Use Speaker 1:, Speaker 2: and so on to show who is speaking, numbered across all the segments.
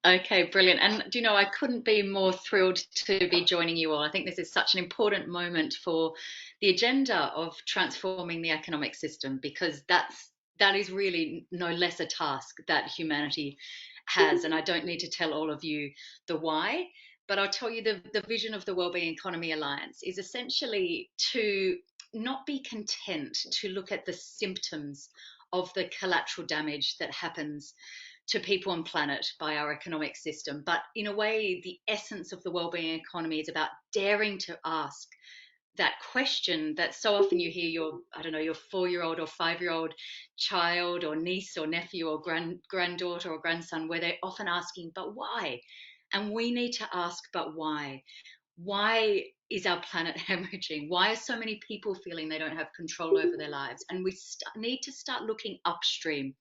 Speaker 1: Okay, brilliant. And do you know, I couldn't be more thrilled to be joining you all. I think this is such an important moment for the agenda of transforming the economic system because that is really no less a task that humanity has. And I don't need to tell all of you the why, but I'll tell you the vision of the Wellbeing Economy Alliance is essentially to not be content to look at the symptoms of the collateral damage that happens to people and planet by our economic system. But in a way, the essence of the wellbeing economy is about daring to ask that question that so often you hear your, I don't know, your 4 year old or 5 year old child or niece or nephew or granddaughter or grandson, where they're often asking, but why? And we need to ask, but why? Why is our planet hemorrhaging? Why are so many people feeling they don't have control over their lives? And we need to start looking upstream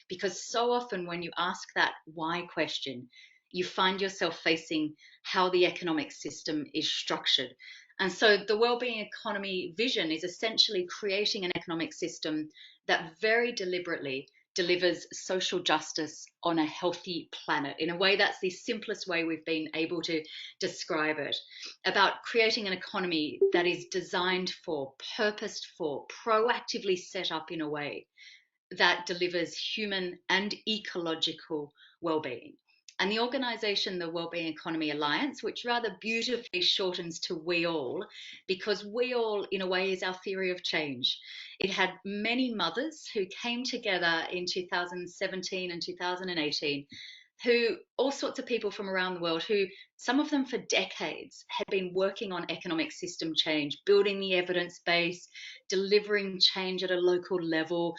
Speaker 1: because so often when you ask that why question, you find yourself facing how the economic system is structured. And so the wellbeing economy vision is essentially creating an economic system that very deliberately delivers social justice on a healthy planet in a way that's the simplest way we've been able to describe it, about creating an economy that is designed for, purposed for, proactively set up in a way that delivers human and ecological well-being. And the organization, the Wellbeing Economy Alliance, which rather beautifully shortens to We All, because we all, in a way, is our theory of change. It had many mothers who came together in 2017 and 2018, who all sorts of people from around the world, who some of them for decades had been working on economic system change, building the evidence base, delivering change at a local level,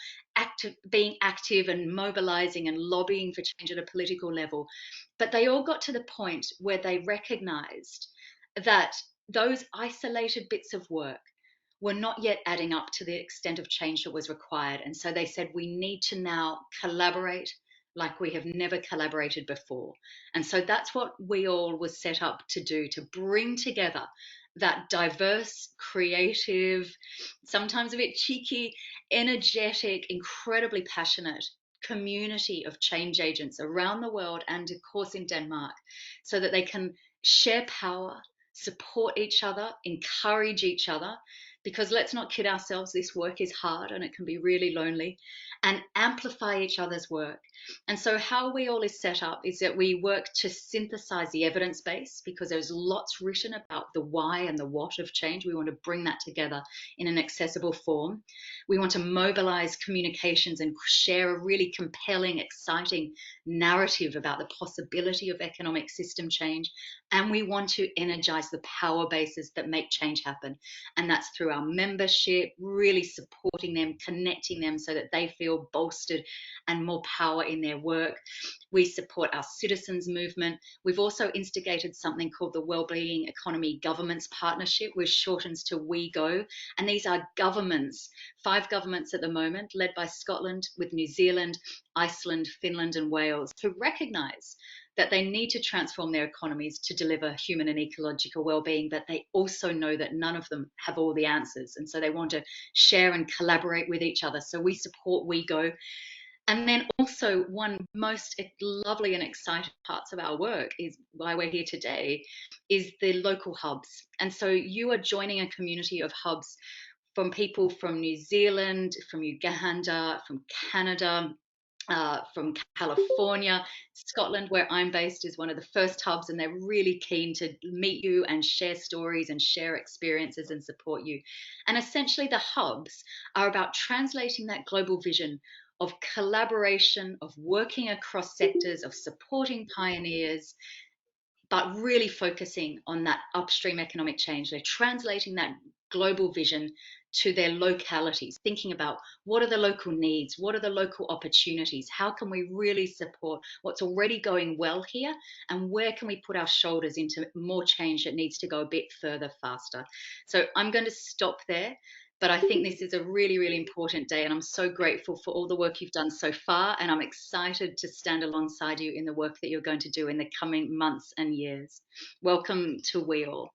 Speaker 1: being active and mobilizing and lobbying for change at a political level. But they all got to the point where they recognized that those isolated bits of work were not yet adding up to the extent of change that was required. And so they said, we need to now collaborate like we have never collaborated before. And so that's what We All was set up to do, to bring together that diverse, creative, sometimes a bit cheeky, energetic, incredibly passionate community of change agents around the world and, of course, in Denmark, so that they can share power, support each other, encourage each other. Because let's not kid ourselves, this work is hard and it can be really lonely, and amplify each other's work. And so, how We All is set up is that we work to synthesize the evidence base because there's lots written about the why and the what of change. We want to bring that together in an accessible form. We want to mobilize communications and share a really compelling, exciting narrative about the possibility of economic system change. And we want to energize the power bases that make change happen. And that's through our membership, really supporting them, connecting them so that they feel bolstered and more power in their work. We support our citizens movement. We've also instigated something called the Wellbeing Economy Governments Partnership, which shortens to We Go. And these are governments, 5 governments at the moment, led by Scotland, with New Zealand, Iceland, Finland, and Wales, to recognise that they need to transform their economies to deliver human and ecological well-being, but they also know that none of them have all the answers. And so they want to share and collaborate with each other. So we support We Go. And then also one most lovely and exciting parts of our work is why we're here today is the local hubs. And so you are joining a community of hubs from people from New Zealand, from Uganda, from Canada, from California. Scotland, where I'm based, is one of the first hubs, and they're really keen to meet you and share stories and share experiences and support you. And essentially, the hubs are about translating that global vision of collaboration, of working across sectors, of supporting pioneers, but really focusing on that upstream economic change. They're translating that global vision to their localities, thinking about what are the local needs, what are the local opportunities, how can we really support what's already going well here, and where can we put our shoulders into more change that needs to go a bit further, faster. So I'm going to stop there. But I think this is a really, really important day, and I'm so grateful for all the work you've done so far, and I'm excited to stand alongside you in the work that you're going to do in the coming months and years. Welcome to We All.